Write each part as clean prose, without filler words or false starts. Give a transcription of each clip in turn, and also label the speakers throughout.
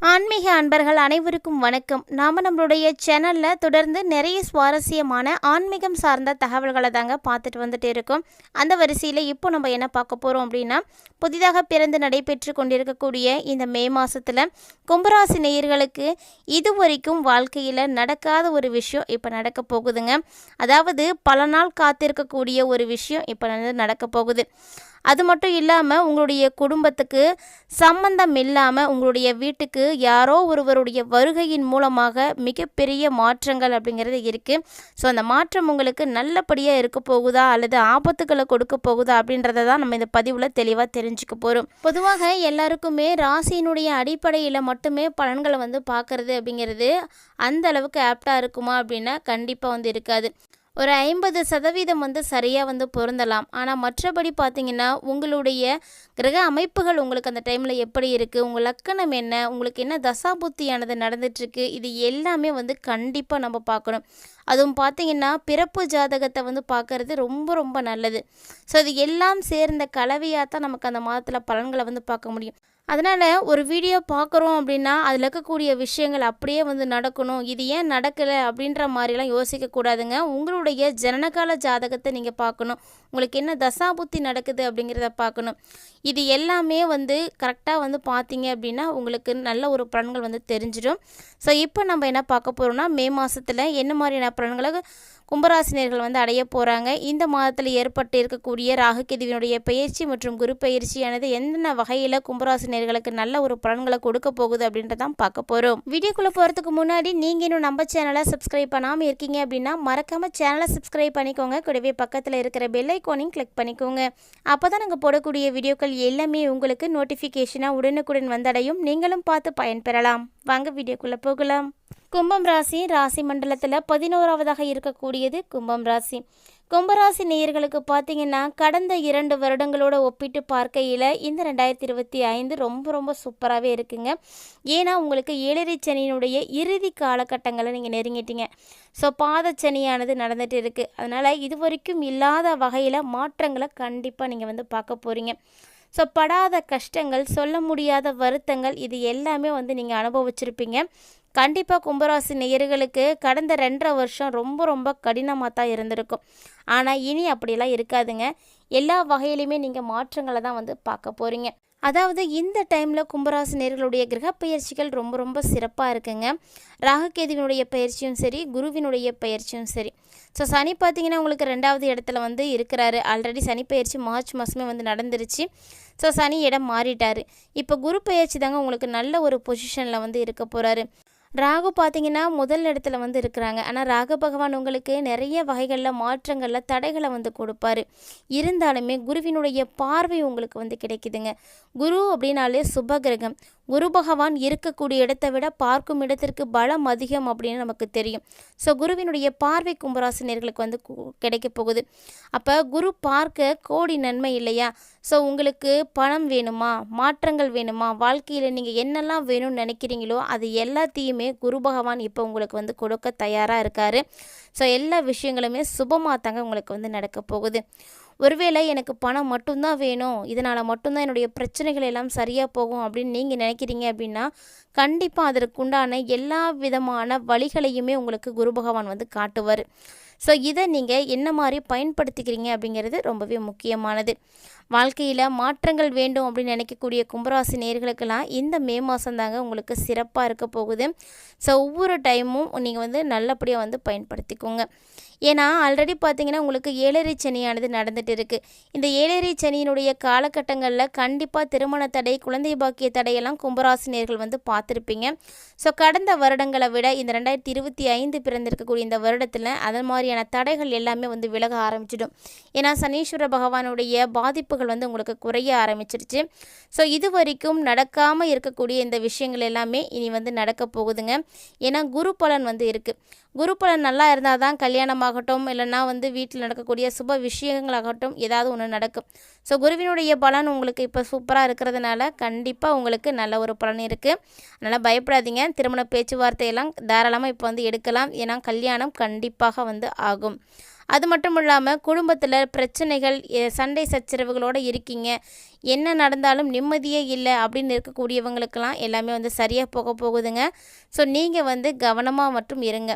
Speaker 1: ஆன்மீக அன்பர்கள் அனைவருக்கும் வணக்கம். நாம் நம்மளுடைய சேனலில் தொடர்ந்து நிறைய சுவாரஸ்யமான ஆன்மீகம் சார்ந்த தகவல்களை தாங்க பார்த்துட்டு வந்துட்டு இருக்கோம். அந்த வரிசையில் இப்போ நம்ம என்ன பார்க்க போகிறோம் அப்படின்னா, புதிதாக பிறந்து நடைபெற்று கொண்டிருக்கக்கூடிய இந்த மே மாதத்தில் கும்பராசி நேயர்களுக்கு இதுவரைக்கும் வாழ்க்கையில் நடக்காத ஒரு விஷயம் இப்போ நடக்க போகுதுங்க. அதாவது பல நாள் காத்திருக்கக்கூடிய ஒரு விஷயம் இப்போ நடக்க போகுது. அது மட்டும் இல்லாமல் உங்களுடைய குடும்பத்துக்கு சம்பந்தம் இல்லாமல் உங்களுடைய வீட்டுக்கு யாரோ ஒருவருடைய வருகையின் மூலமாக மிகப்பெரிய மாற்றங்கள் அப்படிங்கிறது இருக்குது. ஸோ அந்த மாற்றம் உங்களுக்கு நல்லபடியாக இருக்க போகுதா அல்லது ஆபத்துக்களை கொடுக்க போகுதா அப்படின்றத தான் நம்ம இந்த பதிவில் தெளிவாக தெரிஞ்சுக்க போகிறோம். பொதுவாக எல்லாருக்குமே ராசியினுடைய அடிப்படையில் மட்டுமே பலன்களை பார்க்குறது அப்படிங்கிறது அந்த அளவுக்கு ஆப்டாக இருக்குமா அப்படின்னா கண்டிப்பாக இருக்காது. ஒரு 50% சரியாக பொருந்தலாம். ஆனால் மற்றபடி பார்த்திங்கன்னா உங்களுடைய கிரக அமைப்புகள் உங்களுக்கு அந்த டைமில் எப்படி இருக்குது, உங்கள் லக்கணம் என்ன, உங்களுக்கு என்ன தசாபுத்தியானது நடந்துட்டுருக்கு, இது எல்லாமே கண்டிப்பாக நம்ம பார்க்கணும். அதுவும் பார்த்திங்கன்னா பிறப்பு ஜாதகத்தை பார்க்குறது ரொம்ப ரொம்ப நல்லது. ஸோ இது எல்லாம் சேர்ந்த கலவையாக தான் நமக்கு அந்த மாதத்தில் பலன்களை பார்க்க முடியும். அதனால் ஒரு வீடியோ பார்க்குறோம் அப்படின்னா அதில் இருக்கக்கூடிய விஷயங்கள் அப்படியே நடக்கணும், இது ஏன் நடக்கலை அப்படின்ற மாதிரிலாம் யோசிக்கக்கூடாதுங்க. உங்களுடைய ஜனனகால ஜாதகத்தை நீங்கள் பார்க்கணும், உங்களுக்கு என்ன தசாபுத்தி நடக்குது அப்படிங்கிறத பார்க்கணும். இது எல்லாமே கரெக்டாக பார்த்தீங்க அப்படின்னா உங்களுக்கு நல்ல ஒரு பலன்கள் தெரிஞ்சிடும். ஸோ இப்போ நம்ம என்ன பார்க்க போகிறோம்னா, மே மாதத்தில் என்ன மாதிரியான பலன்களை கும்பராசினியர்கள் அடைய போகிறாங்க, இந்த மாதத்தில் ஏற்பட்டு இருக்கக்கூடிய ராகுகேதுவினுடைய பயிற்சி மற்றும் குரு பயிற்சியானது என்னென்ன வகையில் கும்பராசினியர்களுக்கு நல்ல ஒரு பலன்களை கொடுக்க போகுது அப்படின்றதான் பார்க்க போகிறோம். வீடியோக்குள்ளே போகிறதுக்கு முன்னாடி நீங்கள் இன்னும் நம்ம சேனலை சப்ஸ்கிரைப் பண்ணாமல் இருக்கீங்க அப்படின்னா மறக்காமல் சேனலை சப்ஸ்கிரைப் பண்ணிக்கோங்க. கூடவே பக்கத்தில் இருக்கிற பெல் ஐக்கானையும் கிளிக் பண்ணிக்கோங்க. அப்போ தான் நாங்கள் போடக்கூடிய வீடியோக்கள் எல்லாமே உங்களுக்கு நோட்டிஃபிகேஷனாக உடனுக்குடன் வந்தடையும், நீங்களும் பார்த்து பயன்பெறலாம். வாங்க வீடியோக்குள்ளே போகலாம். கும்பம் ராசி ராசி மண்டலத்தில் 11ஆவதாக இருக்கக்கூடியது கும்பம் ராசி. கும்பராசி நேயர்களுக்கு பார்த்தீங்கன்னா கடந்த 2 வருடங்களோட ஒப்பிட்டு பார்க்கையில் இந்த 2025 ரொம்ப ரொம்ப சூப்பராகவே இருக்குங்க. ஏன்னா உங்களுக்கு 7ரை சனியினுடைய இறுதி காலகட்டங்களை நீங்கள் நெருங்கிட்டீங்க. ஸோ பாதச்சனியானது நடந்துகிட்டு இருக்குது. அதனால் இது வரைக்கும் இல்லாத வகையில் மாற்றங்களை கண்டிப்பாக நீங்கள் பார்க்க போகிறீங்க. ஸோ படாத கஷ்டங்கள், சொல்ல முடியாத வருத்தங்கள், இது எல்லாமே நீங்கள் அனுபவிச்சிருப்பீங்க. கண்டிப்பாக கும்பராசி நேயர்களுக்கு கடந்த 2.5 வருஷம் ரொம்ப ரொம்ப கடினமாக தான் இருந்திருக்கும். ஆனால் இனி அப்படிலாம் இருக்காதுங்க. எல்லா வகையிலையுமே நீங்கள் மாற்றங்களை தான் பார்க்க போகிறீங்க. அதாவது இந்த டைமில் கும்பராசி நேயர்களுடைய கிரக பயிற்சிகள் ரொம்ப ரொம்ப சிறப்பாக இருக்குங்க. ராகுகேதுவினுடைய பயிற்சியும் சரி, குருவினுடைய பயிற்சியும் சரி. ஸோ சனி பார்த்திங்கன்னா உங்களுக்கு 2வது இடத்துல இருக்கிறாரு. ஆல்ரெடி சனி பயிற்சி மார்ச் மாதமே நடந்துருச்சு. ஸோ சனி இடம் மாறிட்டார். இப்போ குரு பயிற்சி தாங்க உங்களுக்கு நல்ல ஒரு பொசிஷனில் இருக்க போகிறாரு. ராகு பார்த்திங்கன்னா முதல் இடத்துல இருக்கிறாங்க. ஆனால் ராகு பகவான் உங்களுக்கு நிறைய வகைகளில் மாற்றங்களில் தடைகளை கொடுப்பார். இருந்தாலுமே குருவினுடைய பார்வை உங்களுக்கு கிடைக்குதுங்க. குரு அப்படின்னாலே சுபகிரகம். குரு பகவான் இருக்கக்கூடிய இடத்தை விட பார்க்கும் இடத்திற்கு பலம் அதிகம் அப்படின்னு நமக்கு தெரியும். ஸோ குருவினுடைய பார்வை கும்பராசினியர்களுக்கு கிடைக்க போகுது. அப்போ குரு பார்க்க கோடி நன்மை இல்லையா? ஸோ உங்களுக்கு பணம் வேணுமா, மாற்றங்கள் வேணுமா, வாழ்க்கையில் நீங்கள் என்னெல்லாம் வேணும்னு நினைக்கிறீங்களோ அது எல்லாத்தையுமே குரு பகவான் இப்போ உங்களுக்கு கொடுக்க தயாராக இருக்கார். ஸோ எல்லா விஷயங்களுமே சுபமாக தாங்க உங்களுக்கு நடக்க போகுது. ஒருவேளை எனக்கு பணம் மட்டும்தான் வேணும், இதனால் மட்டும்தான் என்னுடைய பிரச்சனைகள் எல்லாம் சரியாக போகும் அப்படின்னு நீங்கள் நினைக்கிறீங்க அப்படின்னா கண்டிப்பாக அதற்குண்டான எல்லா விதமான வழிகளையுமே உங்களுக்கு குரு பகவான் காட்டுவார். ஸோ இதை நீங்கள் என்ன மாதிரி பயன்படுத்திக்கிறீங்க அப்படிங்கிறது ரொம்பவே முக்கியமானது. வாழ்க்கையில் மாற்றங்கள் வேண்டும் அப்படின்னு நினைக்கக்கூடிய கும்பராசி நேயர்களுக்கெல்லாம் இந்த மே மாதம் தாங்க உங்களுக்கு சிறப்பாக இருக்க போகுது. ஸோ ஒவ்வொரு டைமும் நீங்கள் நல்லபடியாக பயன்படுத்திக்கோங்க. ஏன்னா ஆல்ரெடி பார்த்திங்கன்னா உங்களுக்கு 7ரை சனியானது நடந்துகிட்டு இருக்குது. இந்த 7ரை சனியினுடைய காலகட்டங்களில் கண்டிப்பாக திருமண தடை, குழந்தை பாக்கிய தடையெல்லாம் கும்பராசினியர்கள் பார்த்துருப்பீங்க. ஸோ கடந்த வருடங்களை விட இந்த 2025 பிறந்திருக்கக்கூடிய இந்த வருடத்தில் அதன் மாதிரியான தடைகள் எல்லாமே விலக ஆரம்பிச்சிடும். ஏன்னா சனீஸ்வர பகவானுடைய பாதிப்புகள் உங்களுக்கு குறைய ஆரம்பிச்சிருச்சு. ஸோ இது வரைக்கும் நடக்காமல் இருக்கக்கூடிய இந்த விஷயங்கள் எல்லாமே இனி நடக்க போகுதுங்க. ஏன்னா குரு பலன் இருக்குது. குரு பலன் நல்லா இருந்தால் தான் கல்யாணமாகட்டும், இல்லைன்னா வீட்டில் நடக்கக்கூடிய சுப விஷயங்களாகட்டும் ஏதாவது ஒன்று நடக்கும். ஸோ குருவினுடைய பலன் உங்களுக்கு இப்போ சூப்பராக இருக்கிறதுனால கண்டிப்பாக உங்களுக்கு நல்ல ஒரு பலன் இருக்குது. அதனால் பயப்படாதீங்க. திருமண பேச்சுவார்த்தையெல்லாம் தாராளமாக இப்போ எடுக்கலாம். ஏன்னா கல்யாணம் கண்டிப்பாக ஆகும். அது மட்டும் இல்லாமல் குடும்பத்தில் பிரச்சனைகள் சண்டை சச்சரவுகளோடு இருக்கீங்க, என்ன நடந்தாலும் நிம்மதியே இல்லை அப்படின்னு இருக்கக்கூடியவங்களுக்கெல்லாம் எல்லாமே வந்து சரியாக போக போகுதுங்க. ஸோ நீங்கள் வந்து கவனமாக மட்டும் இருங்க.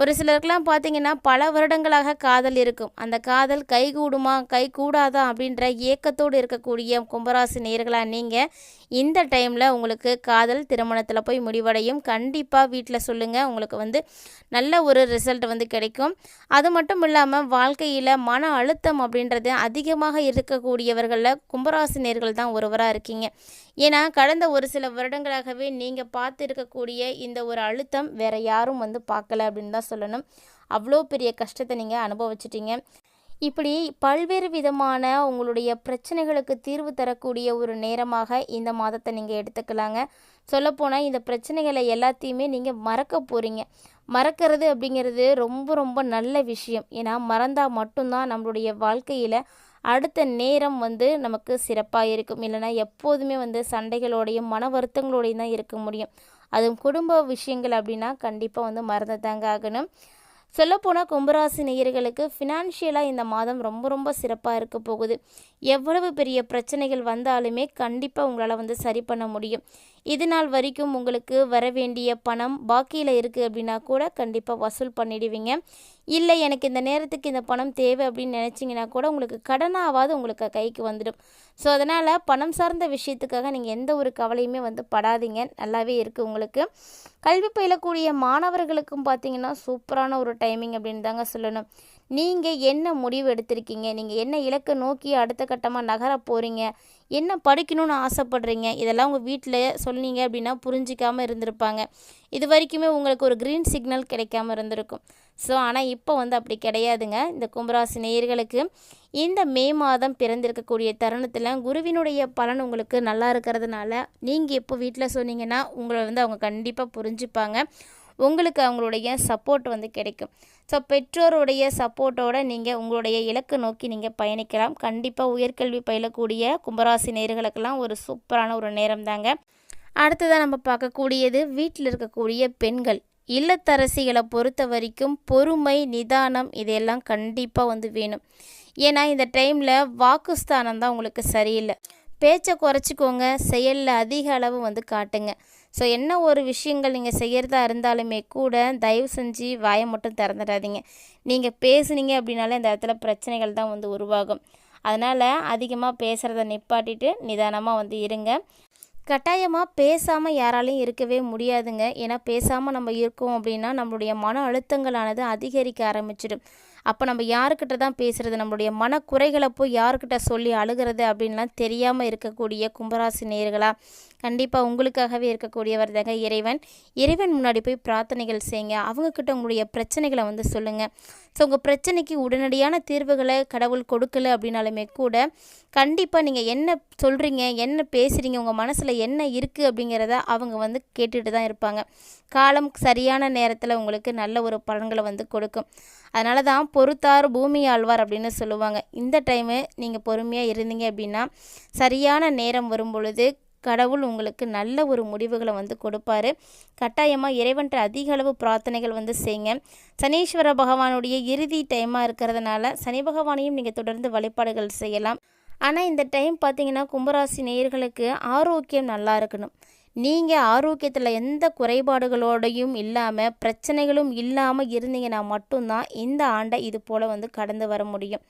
Speaker 1: ஒரு சிலருக்கெல்லாம் பார்த்தீங்கன்னா பல வருடங்களாக காதல் இருக்கும், அந்த காதல் கைகூடுமா கைகூடாதா அப்படின்ற ஏக்கத்தோடு இருக்கக்கூடிய கும்பராசி நேயர்களாக நீங்கள் இந்த டைமில் உங்களுக்கு காதல் திருமணத்தில் போய் முடிவடையும். கண்டிப்பாக வீட்டில் சொல்லுங்கள், உங்களுக்கு வந்து நல்ல ஒரு ரிசல்ட் வந்து கிடைக்கும். அது மட்டும் இல்லாமல் வாழ்க்கையில் மன அழுத்தம் அப்படின்றது அதிகமாக இருக்கக்கூடியவர்களில் கும்பராசி நேயர்கள் தான் ஒருவராக இருக்கீங்க. ஏன்னா கடந்த ஒரு சில வருடங்களாகவே நீங்கள் பார்த்து இருக்கக்கூடிய இந்த ஒரு அழுத்தம் வேறு யாரும் வந்து பார்க்கல அப்படின்னு தான் சொல்லணும். அவ்வளோ பெரிய கஷ்டத்தை நீங்கள் அனுபவிச்சிட்டீங்க. இப்படி பல்வேறு விதமான உங்களுடைய பிரச்சனைகளுக்கு தீர்வு தரக்கூடிய ஒரு நேரமாக இந்த மாதத்தை நீங்கள் எடுத்துக்கலாங்க. சொல்லப்போனால் இந்த பிரச்சனைகளை எல்லாத்தையுமே நீங்கள் மறக்க போகிறீங்க. மறக்கிறது அப்படிங்கிறது ரொம்ப ரொம்ப நல்ல விஷயம். ஏன்னா மறந்தால் மட்டும்தான் நம்மளுடைய வாழ்க்கையில் அடுத்த நேரம் வந்து நமக்கு சிறப்பாக இருக்கும். இல்லைனா எப்போதுமே வந்து சண்டைகளோடையும் மன வருத்தங்களோடையும் தான் இருக்க முடியும். அதுவும் குடும்ப விஷயங்கள் அப்படின்னா கண்டிப்பாக வந்து மறந்து தாங்க ஆகணும். சொல்லப்போனால் கும்பராசி நேயர்களுக்கு ஃபினான்ஷியலாக இந்த மாதம் ரொம்ப ரொம்ப சிறப்பாக இருக்க போகுது. எவ்வளவு பெரிய பிரச்சனைகள் வந்தாலுமே கண்டிப்பாக உங்களால் வந்து சரி பண்ண முடியும். இது நாள் வரைக்கும் உங்களுக்கு வர வேண்டிய பணம் பாக்கியில் இருக்குது அப்படின்னா கூட கண்டிப்பாக வசூல் பண்ணிடுவீங்க. இல்லை எனக்கு இந்த நேரத்துக்கு இந்த பணம் தேவை அப்படின்னு நினச்சிங்கன்னா கூட உங்களுக்கு கடனாவது உங்களுக்கு கைக்கு வந்துடும். ஸோ அதனால் பணம் சார்ந்த விஷயத்துக்காக நீங்கள் எந்த ஒரு கவலையுமே வந்து படாதீங்க, நல்லாவே இருக்குது உங்களுக்கு. கல்வி பயிலக்கூடிய மாணவர்களுக்கும் பார்த்தீங்கன்னா சூப்பரான ஒரு டைமிங் அப்படின்னு தாங்க சொல்லணும். நீங்கள் என்ன முடிவு எடுத்திருக்கீங்க, நீங்கள் என்ன இலக்கை நோக்கி அடுத்த கட்டமாக நகர போகிறீங்க, என்ன படிக்கணும்னு ஆசைப்படுறீங்க, இதெல்லாம் உங்கள் வீட்டில் சொன்னீங்க அப்படின்னா புரிஞ்சிக்காமல் இருந்திருப்பாங்க. இது வரைக்குமே உங்களுக்கு ஒரு க்ரீன் சிக்னல் கிடைக்காம இருந்திருக்கும். ஸோ ஆனால் இப்போ வந்து அப்படி கிடையாதுங்க. இந்த கும்பராசி நேயர்களுக்கு இந்த மே மாதம் பிறந்திருக்கக்கூடிய தருணத்தில் குருவினுடைய பலன் உங்களுக்கு நல்லா இருக்கிறதுனால நீங்கள் எப்போ வீட்டில் சொன்னீங்கன்னா உங்களை வந்து அவங்க கண்டிப்பாக புரிஞ்சுப்பாங்க. உங்களுக்கு அவங்களுடைய சப்போர்ட் வந்து கிடைக்கும். ஸோ பெற்றோருடைய சப்போர்ட்டோடு நீங்கள் உங்களுடைய இலக்கு நோக்கி நீங்கள் பயணிக்கலாம். கண்டிப்பாக உயர்கல்வி பயிலக்கூடிய கும்பராசி நேயர்களுக்கெல்லாம் ஒரு சூப்பரான ஒரு நேரம் தாங்க. அடுத்ததாக நம்ம பார்க்கக்கூடியது வீட்டில் இருக்கக்கூடிய பெண்கள் இல்லத்தரசிகளை பொறுத்த வரைக்கும் பொறுமை நிதானம் இதையெல்லாம் கண்டிப்பாக வந்து வேணும். ஏன்னா இந்த டைமில் வாக்குஸ்தானம் தான் உங்களுக்கு சரியில்லை. பேச்சை குறைச்சிக்கோங்க, செயலில் அதிக அளவு வந்து காட்டுங்க. ஸோ என்ன ஒரு விஷயங்கள் நீங்கள் செய்கிறதா இருந்தாலுமே கூட தயவு செஞ்சு வாயை மட்டும் திறந்துடாதீங்க. நீங்கள் பேசுனீங்க அப்படின்னாலே அந்த இடத்துல பிரச்சனைகள் தான் வந்து உருவாகும். அதனால் அதிகமாக பேசுகிறத நிப்பாட்டிட்டு நிதானமாக வந்து இருங்க. கட்டாயமாக பேசாமல் யாராலையும் இருக்கவே முடியாதுங்க. ஏன்னா பேசாமல் நம்ம இருக்கோம் அப்படின்னா நம்மளுடைய மன அழுத்தங்களானது அதிகரிக்க ஆரம்பிச்சிடும். அப்போ நம்ம யாருக்கிட்ட தான் பேசுகிறது, நம்மளுடைய மனக்குறைகளை போய் யாருக்கிட்ட சொல்லி அழுகிறது அப்படின்லாம் தெரியாமல் இருக்கக்கூடிய கும்பராசி நேயர்களா, கண்டிப்பாக உங்களுக்காகவே இருக்கக்கூடியவர் தாங்க இறைவன். இறைவன் முன்னாடி போய் பிரார்த்தனைகள் செய்யுங்க. அவங்கக்கிட்ட உங்களுடைய பிரச்சனைகளை வந்து சொல்லுங்கள். ஸோ உங்கள் பிரச்சனைக்கு உடனடியான தீர்வுகளை கடவுள் கொடுக்கல அப்படின்னாலுமே கூட கண்டிப்பாக நீங்கள் என்ன சொல்கிறீங்க, என்ன பேசுகிறீங்க, உங்கள் மனசில் என்ன இருக்குது அப்படிங்கிறத அவங்க வந்து கேட்டுட்டு தான் இருப்பாங்க. காலம் சரியான நேரத்தில் உங்களுக்கு நல்ல ஒரு பலன்களை வந்து கொடுக்கும். அதனால தான் பொறுத்தார் பூமி ஆழ்வார் அப்படின்னு சொல்லுவாங்க. இந்த டைமு நீங்கள் பொறுமையாக இருந்தீங்க அப்படின்னா சரியான நேரம் வரும் பொழுது கடவுள் உங்களுக்கு நல்ல ஒரு முடிவுகளை வந்து கொடுப்பாரு. கட்டாயமாக இறைவன்ட்ட அதிக அளவு பிரார்த்தனைகள் வந்து செய்யுங்க. சனீஸ்வர பகவானுடைய இறுதி டைமாக இருக்கிறதுனால சனி பகவானையும் நீங்கள் தொடர்ந்து வழிபாடுகள் செய்யலாம். ஆனால் இந்த டைம் பார்த்தீங்கன்னா கும்பராசி நேயர்களுக்கு ஆரோக்கியம் நல்லா இருக்கணும். நீங்கள் ஆரோக்கியத்தில் எந்த குறைபாடுகளோடையும் இல்லாமல் பிரச்சனைகளும் இல்லாமல் இருந்தீங்கன்னா மட்டும்தான் இந்த ஆண்டை இது போல் வந்து கடந்து வர முடியும்.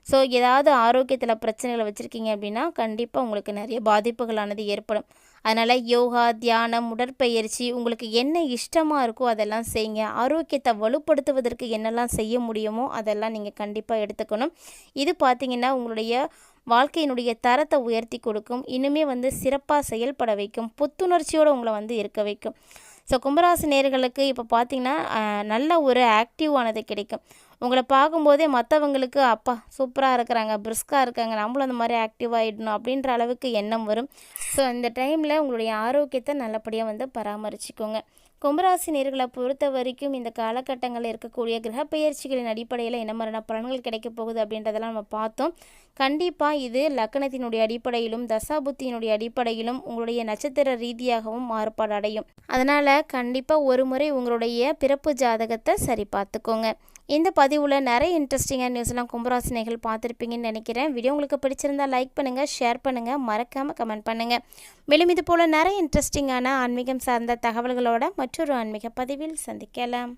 Speaker 1: ஸோ ஏதாவது ஆரோக்கியத்தில் பிரச்சனைகளை வச்சுருக்கீங்க அப்படின்னா கண்டிப்பாக உங்களுக்கு நிறைய பாதிப்புகளானது ஏற்படும். அதனால் யோகா, தியானம், உடற்பயிற்சி உங்களுக்கு என்ன இஷ்டமாக இருக்கோ அதெல்லாம் செய்யுங்க. ஆரோக்கியத்தை வலுப்படுத்துவதற்கு என்னெல்லாம் செய்ய முடியுமோ அதெல்லாம் நீங்கள் கண்டிப்பாக எடுத்துக்கணும். இது பார்த்திங்கன்னா உங்களுடைய வாழ்க்கையினுடைய தரத்தை உயர்த்தி கொடுக்கும். இன்னுமே வந்து சிறப்பாக செயல்பட வைக்கும். புத்துணர்ச்சியோடு உங்களை வந்து இருக்க வைக்கும். ஸோ கும்பராசி நேயர்களுக்கு இப்போ பார்த்திங்கன்னா நல்ல ஒரு ஆக்டிவானது கிடைக்கும். உங்களை பார்க்கும்போதே மற்றவங்களுக்கு அப்பா சூப்பராக இருக்கிறாங்க, பிரிஸ்காக இருக்காங்க, நம்மளும் அந்த மாதிரி ஆக்டிவாகிடணும் அப்படின்ற அளவுக்கு எண்ணம் வரும். ஸோ இந்த டைமில் உங்களுடைய ஆரோக்கியத்தை நல்லபடியாக வந்து பராமரிச்சுக்கோங்க. கும்பராசி நேர்களை பொறுத்த வரைக்கும் இந்த காலகட்டங்களில் இருக்கக்கூடிய கிரக பெயர்ச்சிகளின் அடிப்படையில் என்ன மாதிரியான பலன்கள் கிடைக்க போகுது அப்படின்றதெல்லாம் நம்ம பார்த்தோம். கண்டிப்பாக இது லக்கணத்தினுடைய அடிப்படையிலும் தசாபுத்தியினுடைய அடிப்படையிலும் உங்களுடைய நட்சத்திர ரீதியாகவும் மாறுபாடு அடையும். அதனால் கண்டிப்பாக ஒரு முறை உங்களுடைய பிறப்பு ஜாதகத்தை சரி பார்த்துக்கோங்க. இந்த பதிவில் நிறைய இன்ட்ரெஸ்டிங்கான நியூஸ்லாம் கும்பராசினிகள் பார்த்துருப்பீங்கன்னு நினைக்கிறேன். வீடியோ உங்களுக்கு பிடிச்சிருந்தா லைக் பண்ணுங்கள், ஷேர் பண்ணுங்கள், மறக்காமல் கமெண்ட் பண்ணுங்கள். மேலும் இது போல் நிறைய இன்ட்ரெஸ்டிங்கான ஆன்மீகம் சார்ந்த தகவல்களோட மற்றொரு ஆன்மீக பதிவில் சந்திக்கலாம்.